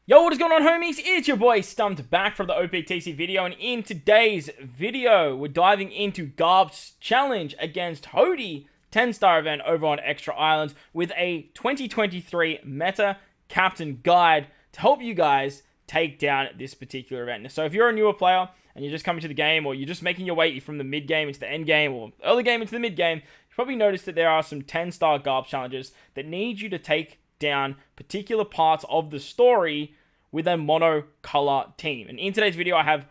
Yo, what is going on, homies? It's your boy StumpD back from the OPTC video, and in today's video, we're diving into GARP's challenge against Hody 10-star event over on Extra Islands with a 2023 meta captain guide to help you guys take down this particular event. So if you're a newer player and you're just coming to the game, or you're just making your way from the mid game into the end game, or early game into the mid game, you probably noticed that there are some 10-star GARP challenges that need you to take down particular parts of the story with a mono color team. And in today's video, I have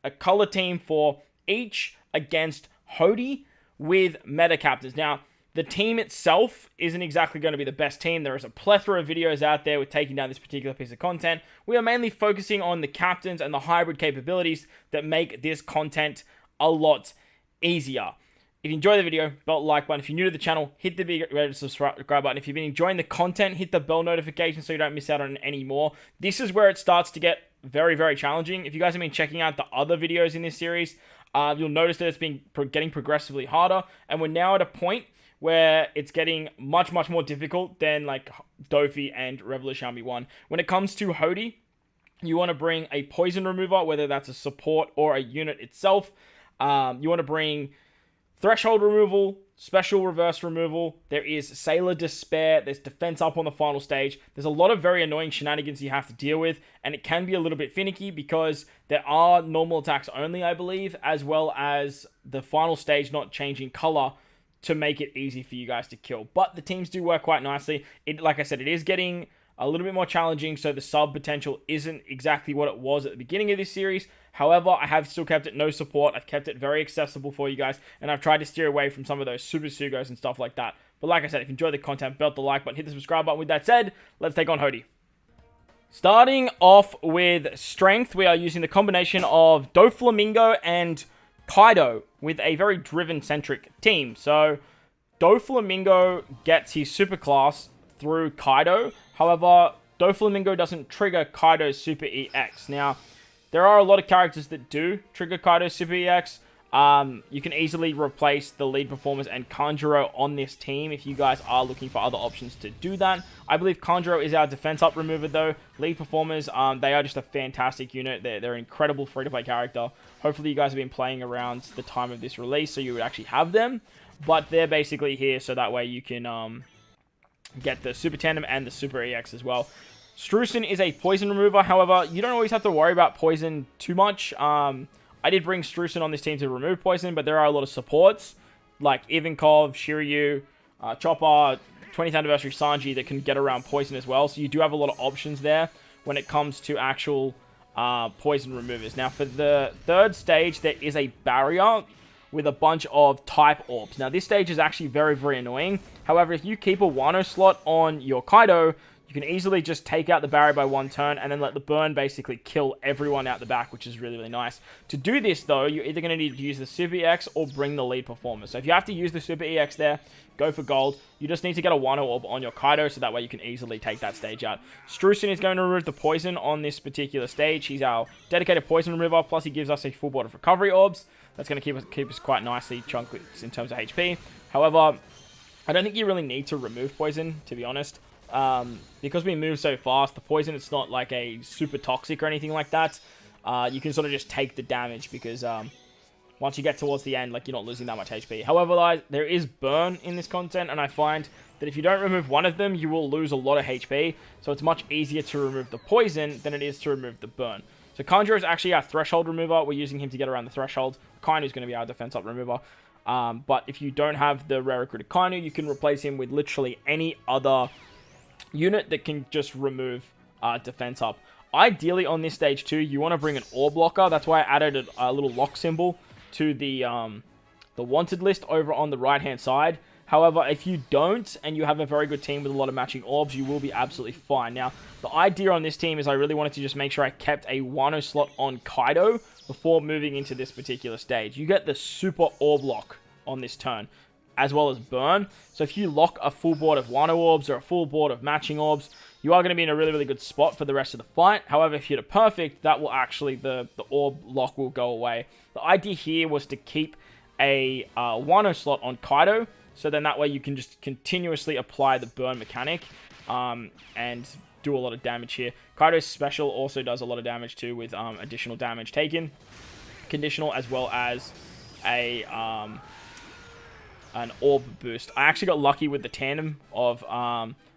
a color team for each against Hody with meta captains. Now, the team itself isn't exactly going to be the best team. There is a plethora of videos out there with taking down this particular piece of content. We are mainly focusing on the captains and the hybrid capabilities that make this content a lot easier. If you enjoy the video, belt like button. If you're new to the channel, hit the big red subscribe button. If you've been enjoying the content, hit the bell notification so you don't miss out on any more. This is where it starts to get very, very challenging. If you guys have been checking out the other videos in this series, you'll notice that it's been getting progressively harder. And we're now at a point where it's getting much, much more difficult than like Dofi and Revolution Army 1. When it comes to Hody, you want to bring a poison remover, whether that's a support or a unit itself. You want to bring threshold removal, special reverse removal. There is Sailor Despair. There's defense up on the final stage. There's a lot of very annoying shenanigans you have to deal with, and it can be a little bit finicky because there are normal attacks only, I believe, as well as the final stage not changing color to make it easy for you guys to kill. But the teams do work quite nicely. Like I said, it is getting a little bit more challenging, so the sub potential isn't exactly what it was at the beginning of this series. However, I have still kept it no support. I've kept it very accessible for you guys, and I've tried to steer away from some of those super sugos and stuff like that. But like I said, if you enjoy the content, belt the like button, hit the subscribe button. With that said, let's take on Hody. Starting off with strength, we are using the combination of Doflamingo and Kaido with a very driven-centric team. So, Doflamingo gets his super class through Kaido. However, Doflamingo doesn't trigger Kaido's Super EX. Now, there are a lot of characters that do trigger Kaido's Super EX. You can easily replace the lead performers and Kanjuro on this team if you guys are looking for other options to do that. I believe Kanjuro is our defense up remover though. Lead performers, they are just a fantastic unit. They're an incredible free-to-play character. Hopefully you guys have been playing around the time of this release so you would actually have them. But they're basically here so that way you can get the Super Tandem and the Super EX as well. Streusen is a poison remover. However, you don't always have to worry about poison too much. I did bring Streusen on this team to remove poison, but there are a lot of supports like Ivankov, Shiryu, Chopper, 20th Anniversary Sanji that can get around poison as well. So you do have a lot of options there when it comes to actual poison removers. Now, for the third stage, there is a barrier with a bunch of type orbs. Now, this stage is actually very, very annoying. However, if you keep a Wano slot on your Kaido, you can easily just take out the barrier by one turn and then let the burn basically kill everyone out the back, which is really, really nice. To do this, though, you're either going to need to use the Super EX or bring the lead performer. So if you have to use the Super EX there, go for gold. You just need to get a Wano orb on your Kaido, so that way you can easily take that stage out. Streusen is going to remove the poison on this particular stage. He's our dedicated poison remover, plus he gives us a full board of recovery orbs. That's going to keep us quite nicely chunked in terms of HP. However, I don't think you really need to remove poison, to be honest. Because we move so fast, the poison, it's not like a super toxic or anything like that. You can sort of just take the damage because once you get towards the end, like, you're not losing that much HP. However, there is burn in this content, and I find that if you don't remove one of them, you will lose a lot of HP. So it's much easier to remove the poison than it is to remove the burn. So Kanjuro is actually our threshold remover. We're using him to get around the threshold. Kainu is going to be our defense up remover. But if you don't have the rare recruited Kainu, you can replace him with literally any other unit that can just remove defense up. Ideally, on this stage too, you want to bring an orb blocker. That's why I added a little lock symbol to the wanted list over on the right-hand side. However, if you don't, and you have a very good team with a lot of matching orbs, you will be absolutely fine. Now, the idea on this team is I really wanted to just make sure I kept a Wano slot on Kaido before moving into this particular stage. You get the super orb lock on this turn, as well as burn. So if you lock a full board of Wano orbs or a full board of matching orbs, you are going to be in a really, really good spot for the rest of the fight. However, if you hit a perfect, that will actually, the orb lock will go away. The idea here was to keep a Wano slot on Kaido, so then that way you can just continuously apply the burn mechanic and do a lot of damage here. Kaido's special also does a lot of damage too, with additional damage taken, conditional, as well as a an orb boost. I actually got lucky with the tandem of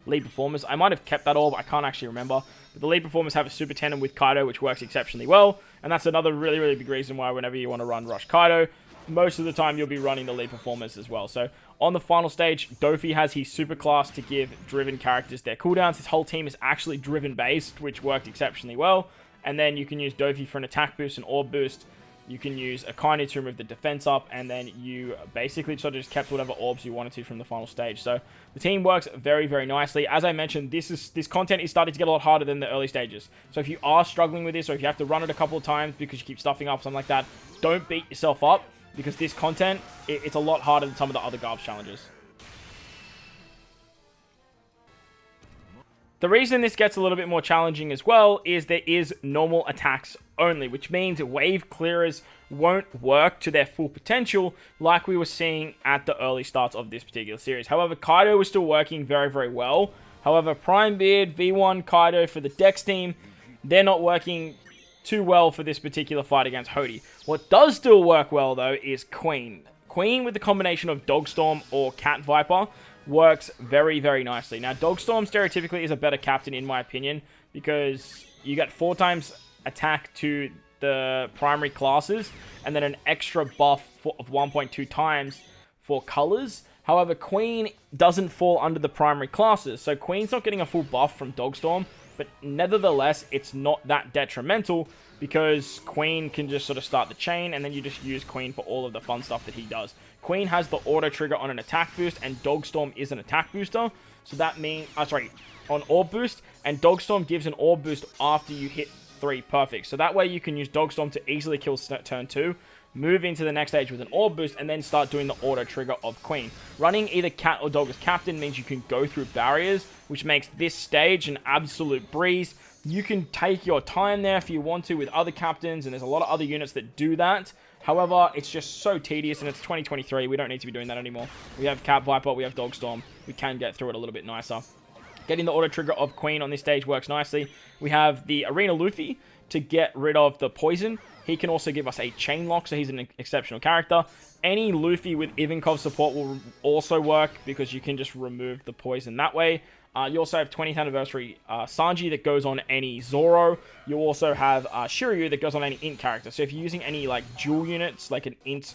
lead performers. I might have kept that orb, I can't actually remember. But the lead performers have a super tandem with Kaido, which works exceptionally well. And that's another really, really big reason why whenever you want to run Rush Kaido, most of the time you'll be running the lead performers as well. So on the final stage, Dofi has his super class to give driven characters their cooldowns. His whole team is actually driven based, which worked exceptionally well. And then you can use Dofi for an attack boost, an orb boost. You can use Akainu to remove the defense up, and then you basically sort of just kept whatever orbs you wanted to from the final stage. So the team works very, very nicely. As I mentioned, this content is starting to get a lot harder than the early stages. So if you are struggling with this, or if you have to run it a couple of times because you keep stuffing up, something like that, don't beat yourself up, because this content, it's a lot harder than some of the other GARP challenges. The reason this gets a little bit more challenging as well is there is normal attacks only, which means wave clearers won't work to their full potential like we were seeing at the early starts of this particular series. However, Kaido was still working very, very well. However, Prime Beard, V1, Kaido for the Dex team, they're not working too well for this particular fight against Hody. What does still work well, though, is Queen. Queen with the combination of Dogstorm or Cat Viper works very, very nicely. Now, Dogstorm stereotypically is a better captain, in my opinion, because you get 4 times attack to the primary classes, and then an extra buff of 1.2 times for colors. However, Queen doesn't fall under the primary classes, so Queen's not getting a full buff from Dogstorm, but nevertheless, it's not that detrimental, because Queen can just sort of start the chain, and then you just use Queen for all of the fun stuff that he does. Queen has the auto trigger on an attack boost, and Dogstorm is an attack booster, so that means, on orb boost, and Dogstorm gives an orb boost after you hit 3 perfect. So that way you can use Dogstorm to easily kill turn 2, move into the next stage with an orb boost, and then start doing the auto trigger of Queen. Running either Cat or Dog as captain means you can go through barriers, which makes this stage an absolute breeze. You can take your time there if you want to with other captains, and there's a lot of other units that do that. However, it's just so tedious, and it's 2023. We don't need to be doing that anymore. We have Cat Viper, we have Dogstorm. We can get through it a little bit nicer. Getting the auto trigger of Queen on this stage works nicely. We have the Arena Luffy to get rid of the poison. He can also give us a chain lock, so he's an exceptional character. Any Luffy with Ivankov support will also work, because you can just remove the poison that way. You also have 20th anniversary Sanji that goes on any Zoro. You also have Shiryu that goes on any int character. So if you're using any like dual units, like an int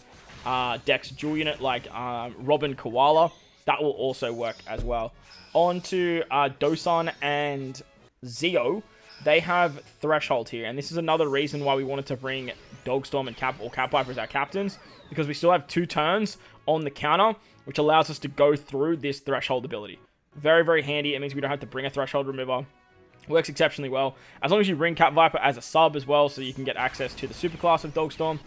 Dex dual unit like Robin Koala, that will also work as well. On to Dosan and Zio. They have Threshold here, and this is another reason why we wanted to bring Dogstorm and Cat Viper as our captains, because we still have 2 turns on the counter, which allows us to go through this Threshold ability. Very, very handy. It means we don't have to bring a Threshold remover. Works exceptionally well. As long as you bring Cat Viper as a sub as well, so you can get access to the superclass of Dogstorm,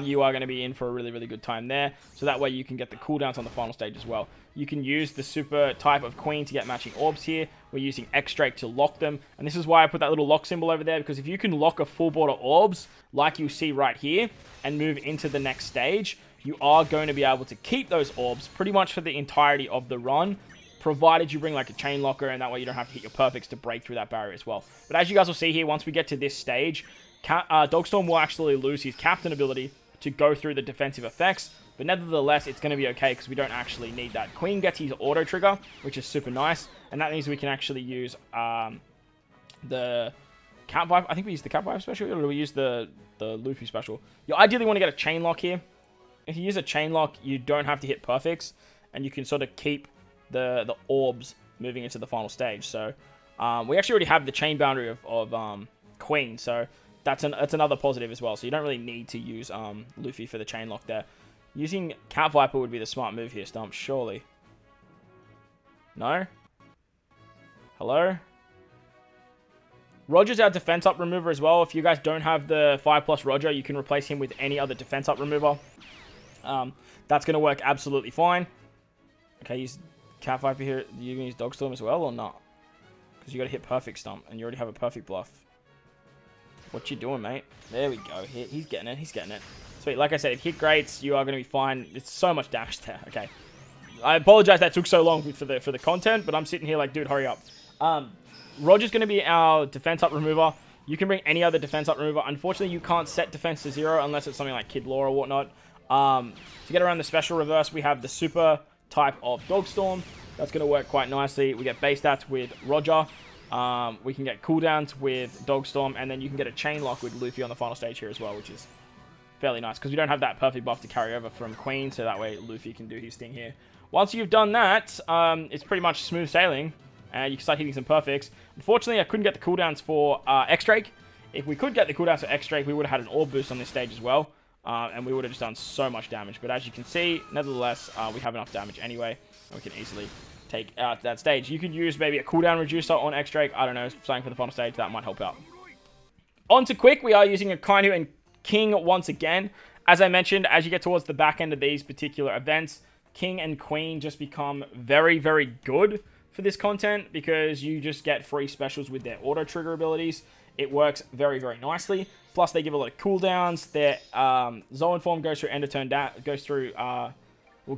you are going to be in for a really, really good time there. So that way you can get the cooldowns on the final stage as well. You can use the super type of Queen to get matching orbs here. We're using X-Drake to lock them. And this is why I put that little lock symbol over there, because if you can lock a full border orbs, like you see right here, and move into the next stage, you are going to be able to keep those orbs pretty much for the entirety of the run, provided you bring like a chain locker, and that way you don't have to hit your perfects to break through that barrier as well. But as you guys will see here, once we get to this stage, Dogstorm will actually lose his captain ability to go through the defensive effects, but nevertheless, it's going to be okay because we don't actually need that. Queen gets his auto trigger, which is super nice, and that means we can actually use the Cat Viper. I think we use the Cat Viper special, or do we use the Luffy special? You ideally want to get a chain lock here. If you use a chain lock, you don't have to hit perfects, and you can sort of keep the orbs moving into the final stage. So we actually already have the chain boundary of Queen, so that's another positive as well. So you don't really need to use Luffy for the chain lock there. Using Cat Viper would be the smart move here, Stump, surely. No? Hello? Roger's our defense up remover as well. If you guys don't have the 5+ Roger, you can replace him with any other defense up remover. That's going to work absolutely fine. Okay, use Cat Viper here. You can use Dogstorm as well or not? Because you got to hit perfect, Stump, and you already have a perfect bluff. What you doing, mate? There we go. He's getting it. He's getting it. Sweet. Like I said, if hit grates, you are going to be fine. It's so much damage there. Okay. I apologize that took so long for the content, but I'm sitting here like, dude, hurry up. Roger's going to be our defense up remover. You can bring any other defense up remover. Unfortunately, you can't set defense to 0 unless it's something like Kid Law or whatnot. To get around the special reverse, we have the super type of Dogstorm. That's going to work quite nicely. We get base stats with Roger. We can get cooldowns with Dogstorm, and then you can get a chain lock with Luffy on the final stage here as well, which is fairly nice because we don't have that perfect buff to carry over from Queen, so that way Luffy can do his thing here. Once you've done that, it's pretty much smooth sailing, and you can start hitting some perfects. Unfortunately, I couldn't get the cooldowns for X-Drake. If we could get the cooldowns for X-Drake, we would have had an orb boost on this stage as well, and we would have just done so much damage. But as you can see, nevertheless, we have enough damage anyway, and we can easily take out that stage. You could use maybe a cooldown reducer on X-Drake. I don't know, something for the final stage. That might help out. On to Quick. We are using a Kainu and King once again. As I mentioned, as you get towards the back end of these particular events, King and Queen just become very, very good for this content because you just get free specials with their auto trigger abilities. It works very, very nicely. Plus, they give a lot of cooldowns. Their Zoan form goes through end of turn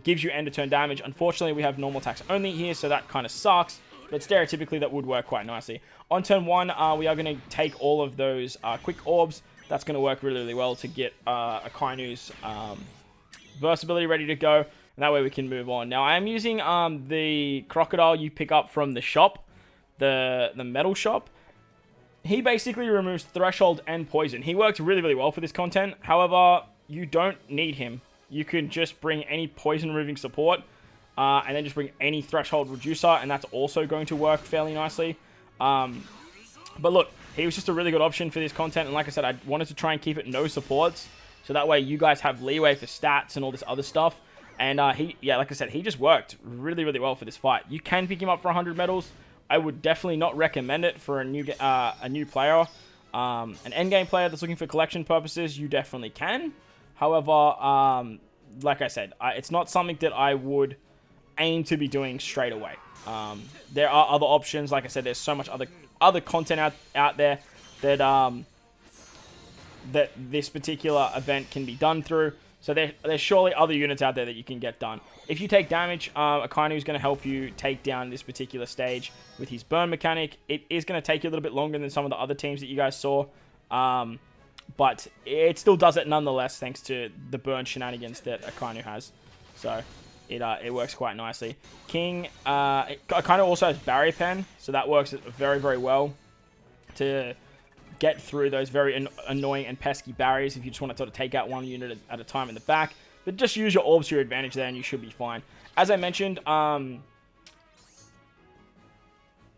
gives you end of turn damage. Unfortunately, we have normal attacks only here, so that kind of sucks. But stereotypically, that would work quite nicely. On turn 1, we are going to take all of those quick orbs. That's going to work really, really well to get a Kainu's versatility ready to go. And that way we can move on. Now, I am using the crocodile you pick up from the shop, the metal shop. He basically removes threshold and poison. He works really, really well for this content. However, you don't need him. You can just bring any poison removing support and then just bring any threshold reducer, and that's also going to work fairly nicely. But look, he was just a really good option for this content, and like I said, I wanted to try and keep it no supports, so that way you guys have leeway for stats and all this other stuff. And like I said, he just worked really, really well for this fight. You can pick him up for 100 medals. I would definitely not recommend it for a new player. An endgame player that's looking for collection purposes, you definitely can. However, like I said, it's not something that I would aim to be doing straight away. There are other options. Like I said, there's so much other content out there that that this particular event can be done through. So there's surely other units out there that you can get done. If you take damage, Akainu is going to help you take down this particular stage with his burn mechanic. It is going to take you a little bit longer than some of the other teams that you guys saw. But it still does it nonetheless, thanks to the burn shenanigans that Akainu has. So it works quite nicely. King, Akainu also has Barrier Pen, so that works very, very well to get through those very annoying and pesky barriers if you just want to sort of take out one unit at a time in the back. But just use your orbs to your advantage there and you should be fine. As I mentioned,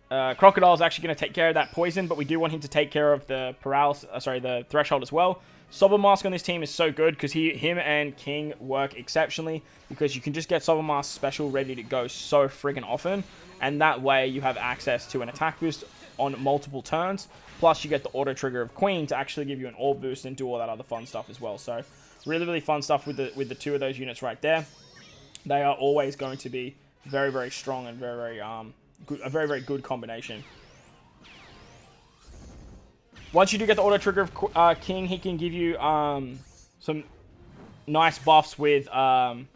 Crocodile is actually going to take care of that poison, but we do want him to take care of the the threshold as well. Sober Mask on this team is so good because him and King work exceptionally because you can just get Sober Mask special ready to go so friggin' often, and that way you have access to an attack boost on multiple turns. Plus, you get the auto trigger of Queen to actually give you an orb boost and do all that other fun stuff as well. So, really, really fun stuff with the two of those units right there. They are always going to be very, very strong and very, very good, a very, very good combination. Once you do get the auto trigger of King, he can give you some nice buffs with orb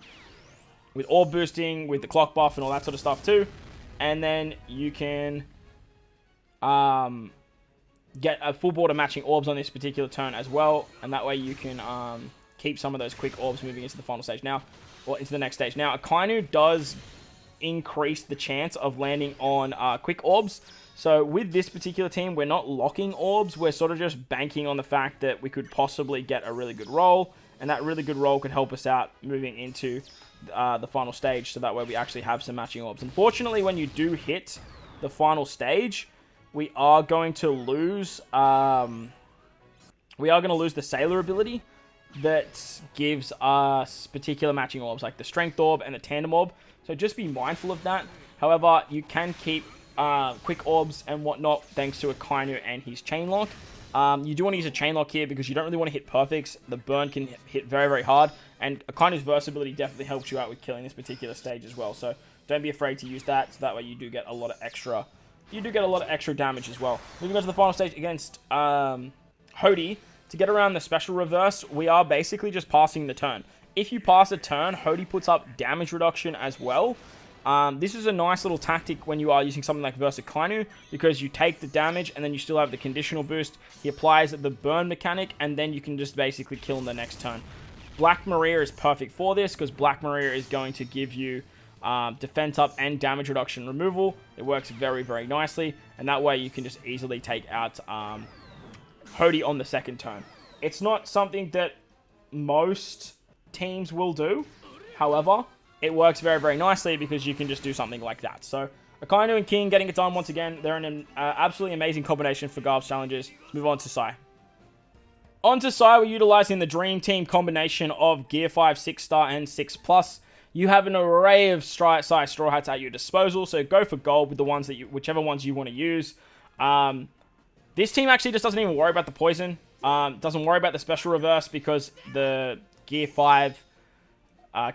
boosting, with the clock buff and all that sort of stuff too. And then you can get a full board of matching orbs on this particular turn as well, and that way you can keep some of those quick orbs moving into the final stage now, or into the next stage. Now, Akainu does increase the chance of landing on quick orbs. So with this particular team, we're not locking orbs. We're sort of just banking on the fact that we could possibly get a really good roll, and that really good roll could help us out moving into the final stage, so that way we actually have some matching orbs. Unfortunately, when you do hit the final stage, we are going to lose the Sailor ability that gives us particular matching orbs, like the Strength Orb and the Tandem Orb. So just be mindful of that. However, you can keep quick orbs and whatnot thanks to Akainu and his Chain Lock. You do want to use a Chain Lock here because you don't really want to hit perfects. The burn can hit very, very hard, and Akainu's versatility definitely helps you out with killing this particular stage as well. So don't be afraid to use that, so that way you do get a lot of extra damage as well. Moving on to the final stage against Hody. To get around the special reverse, we are basically just passing the turn. If you pass a turn, Hody puts up damage reduction as well. This is a nice little tactic when you are using something like Versa Kainu, because you take the damage and then you still have the conditional boost. He applies the burn mechanic, and then you can just basically kill him the next turn. Black Maria is perfect for this, because Black Maria is going to give you defense up and damage reduction removal. It works very, very nicely, and that way you can just easily take out Hody on the second turn. It's not something that most teams will do, however, it works very, very nicely because you can just do something like that. So, Akainu and King getting it done once again. They're an absolutely amazing combination for GARP's challenges. Let's move on to Sai. On to Sai, we're utilizing the Dream Team combination of Gear 5, 6-star, and 6+. You have an array of Sai Straw Hats at your disposal, so go for gold with the ones that whichever ones you want to use. This team actually just doesn't even worry about the poison. Doesn't worry about the special reverse because the Gear 5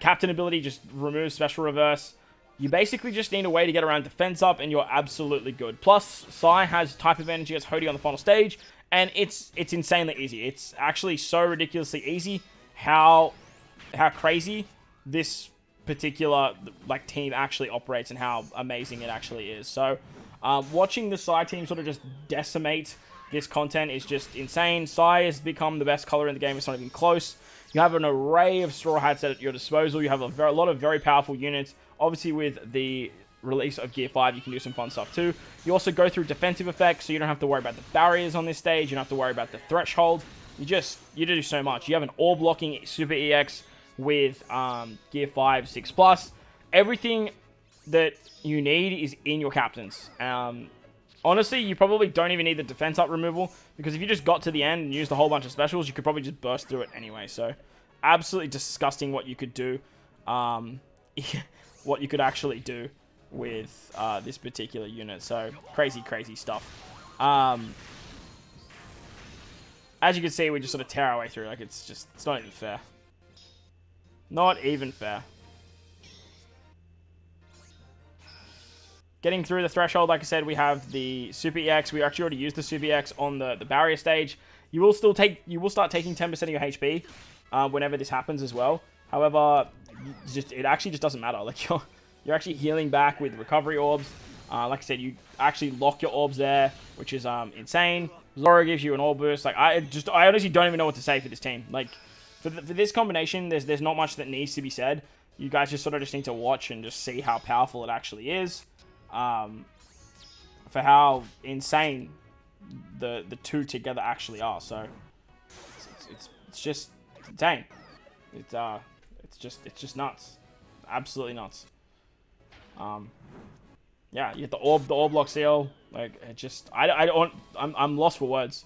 Captain ability just removes special reverse. You basically just need a way to get around defense up, and you're absolutely good. Plus, Sai has type advantage against Hody on the final stage, and it's insanely easy. It's actually so ridiculously easy how crazy this particular team actually operates and how amazing it actually is. So, watching the Sai team sort of just decimate this content is just insane. Sai has become the best color in the game. It's not even close. You have an array of Straw Hats at your disposal. You have a lot of very powerful units. Obviously, with the release of Gear 5, you can do some fun stuff too. You also go through defensive effects, so you don't have to worry about the barriers on this stage. You don't have to worry about the threshold. You do so much. You have an orb blocking Super EX with Gear 5, 6+. Everything that you need is in your captains. Honestly, you probably don't even need the defense up removal, because if you just got to the end and used a whole bunch of specials, you could probably just burst through it anyway. So, absolutely disgusting what you could do. What you could actually do with this particular unit. So, crazy, crazy stuff. As you can see, we just sort of tear our way through. Like, it's not even fair. Not even fair. Getting through the threshold, like I said, we have the Super EX. We actually already used the Super EX on the barrier stage. You will start taking 10% of your HP whenever this happens as well. However, it actually just doesn't matter. Like you're actually healing back with recovery orbs. Like I said, you actually lock your orbs there, which is insane. Zora gives you an orb boost. Like I honestly don't even know what to say for this team. Like for this combination, there's not much that needs to be said. You guys just sort of need to watch and just see how powerful it actually is. For how insane the two together actually are. So it's just insane. It's just nuts. Absolutely nuts. Yeah, you get the orb lock seal. Like it just I'm lost for words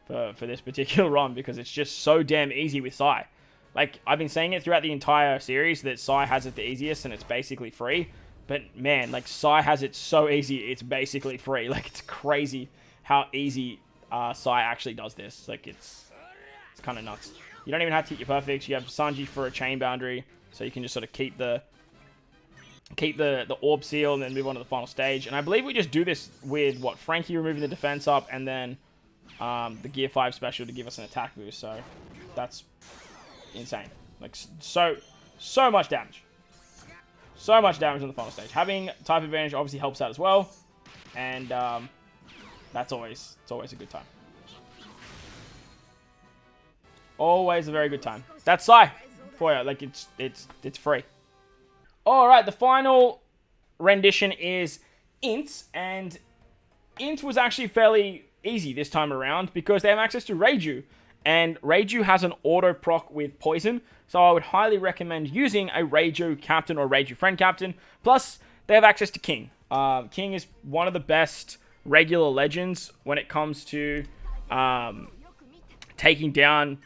for this particular run, because it's just so damn easy with Sai. Like I've been saying it throughout the entire series that Sai has it the easiest and it's basically free. But man, like Sai has it so easy, it's basically free. Like it's crazy how easy Sai actually does this. Like it's kind of nuts. You don't even have to hit your perfects. You have Sanji for a chain boundary, so you can just sort of keep the orb seal and then move on to the final stage. And I believe we just do this with Frankie removing the defense up, and then the Gear 5 special to give us an attack boost. So that's insane. Like so much damage. So much damage on the final stage. Having type advantage obviously helps out as well, and it's always a good time. Always a very good time. That's Sai for you. Like it's free. All right, the final rendition is Int, and Int was actually fairly easy this time around because they have access to Reiju. And Reiju has an auto proc with poison, so I would highly recommend using a Reiju captain or Reiju friend captain. Plus, they have access to King. King is one of the best regular legends when it comes to taking down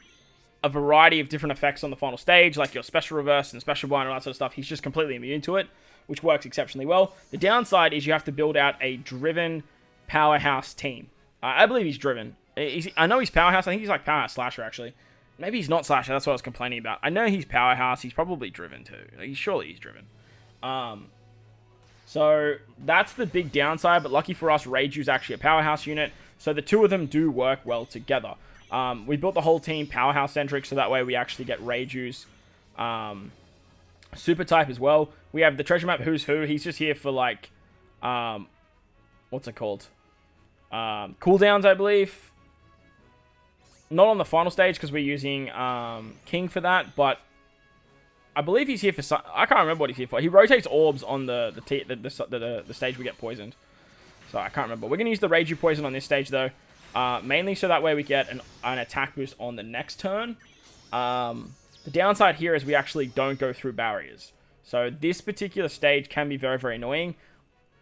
a variety of different effects on the final stage, like your special reverse and special blind and all that sort of stuff. He's just completely immune to it, which works exceptionally well. The downside is you have to build out a driven powerhouse team. I believe he's driven. I know he's powerhouse. I think he's like powerhouse slasher, actually. Maybe he's not slasher. That's what I was complaining about. I know he's powerhouse. He's probably driven, too. Surely he's driven. So that's the big downside. But lucky for us, Reiju's actually a powerhouse unit. So the two of them do work well together. We built the whole team powerhouse-centric, so that way we actually get Reiju's super type as well. We have the treasure map Who's Who. He's just here for, like, what's it called? Cooldowns, I believe. Not on the final stage because we're using King for that, but I believe he's here for some... I can't remember what he's here for. He rotates orbs on the stage we get poisoned. So I can't remember. We're going to use the Reiju Poison on this stage, though. Mainly so that way we get an attack boost on the next turn. The downside here is we actually don't go through barriers. So this particular stage can be very, very annoying.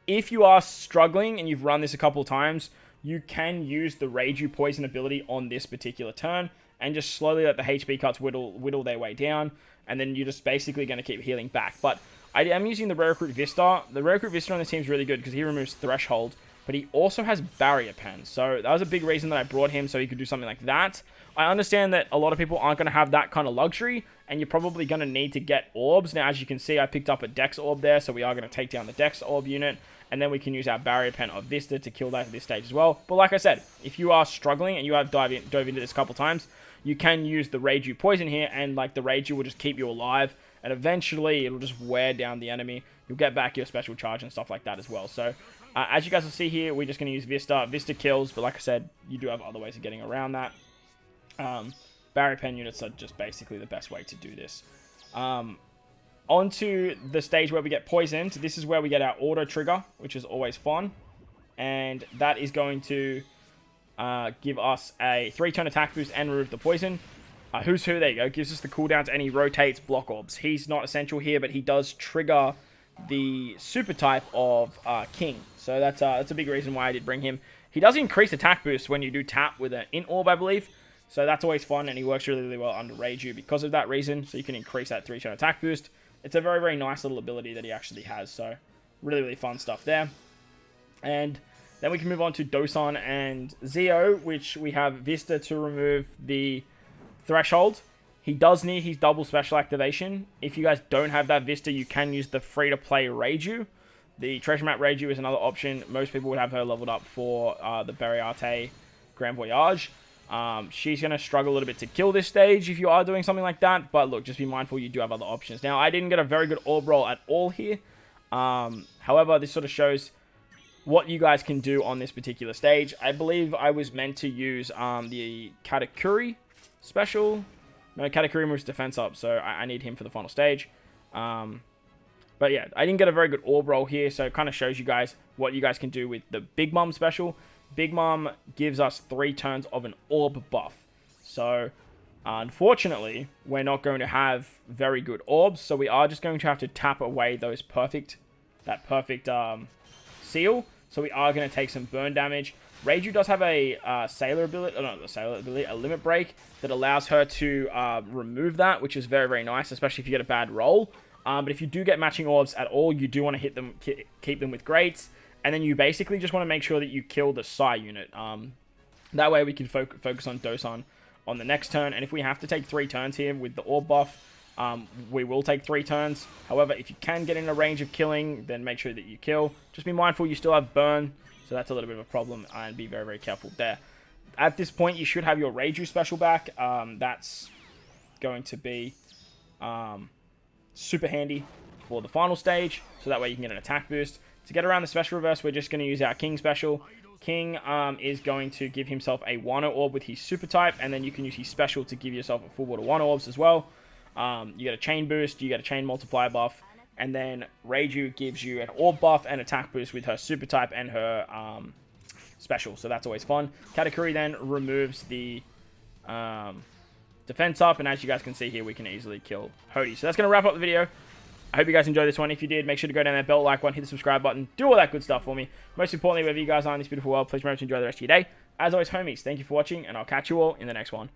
If you are struggling and you've run this a couple times, you can use the Reiju Poison ability on this particular turn and just slowly let the HP cuts whittle their way down. And then you're just basically going to keep healing back. But I am using the Rare Recruit Vista. The Rare Recruit Vista on this team is really good because he removes Threshold. But he also has Barrier Pen. So that was a big reason that I brought him, so he could do something like that. I understand that a lot of people aren't going to have that kind of luxury, and you're probably going to need to get orbs. Now, as you can see, I picked up a Dex Orb there, so we are going to take down the Dex Orb unit, and then we can use our Barrier Pen of Vista to kill that at this stage as well. But like I said, if you are struggling and you have dove into this a couple times, you can use the Reiju Poison here, and like the Reiju will just keep you alive, and eventually it'll just wear down the enemy. You'll get back your special charge and stuff like that as well. So as you guys will see here, we're just going to use Vista. Vista kills, but like I said, you do have other ways of getting around that. Barrier Pen units are just basically the best way to do this. Onto the stage where we get poisoned. This is where we get our auto trigger, which is always fun. And that is going to give us a 3-turn attack boost and remove the poison. Who's Who, there you go. Gives us the cooldowns and he rotates block orbs. He's not essential here, but he does trigger the super type of King. So that's a big reason why I did bring him. He does increase attack boost when you do tap with an Int Orb, I believe. So that's always fun, and he works really, really well under Reiju because of that reason. So you can increase that 3-turn attack boost. It's a very, very nice little ability that he actually has. So really, really fun stuff there. And then we can move on to Dosan and Zeo, which we have Vista to remove the Threshold. He does need his double special activation. If you guys don't have that Vista, you can use the free-to-play Reiju. The Treasure Map Reiju is another option. Most people would have her leveled up for the Beriate Grand Voyage. She's going to struggle a little bit to kill this stage if you are doing something like that. But look, just be mindful you do have other options. Now, I didn't get a very good orb roll at all here. However, this sort of shows what you guys can do on this particular stage. I believe I was meant to use the Katakuri special. No, Katakuri moves defense up, so I need him for the final stage. But yeah, I didn't get a very good orb roll here, so it kind of shows you guys what you guys can do with the Big Mom special. Big Mom gives us 3 turns of an orb buff. So, unfortunately, we're not going to have very good orbs, so we are just going to have to tap away that perfect seal. So we are going to take some burn damage. Reiju does have a a limit break that allows her to remove that, which is very, very nice, especially if you get a bad roll. But if you do get matching orbs at all, you do want to hit them, keep them with greats. And then you basically just want to make sure that you kill the Psy unit. That way we can focus on Dosan on the next turn. And if we have to take 3 turns here with the orb buff, we will take 3 turns. However, if you can get in a range of killing, then make sure that you kill. Just be mindful you still have burn, so that's a little bit of a problem, and be very, very careful there. At this point, you should have your Reiju special back. That's going to be super handy for the final stage, so that way you can get an attack boost. To get around the special reverse, we're just going to use our King special. King is going to give himself a Wano orb with his super type, and then you can use his special to give yourself a full board of Wano orbs as well. You get a chain boost, you get a chain multiplier buff, and then Reiju gives you an orb buff and attack boost with her super type and her special, so that's always fun. Katakuri then removes the defense up, and as you guys can see here, we can easily kill Hody. So that's going to wrap up the video. I hope you guys enjoyed this one. If you did, make sure to go down that bell, like one, hit the subscribe button, do all that good stuff for me. Most importantly, wherever you guys are in this beautiful world, please remember to enjoy the rest of your day. As always, homies, thank you for watching, and I'll catch you all in the next one.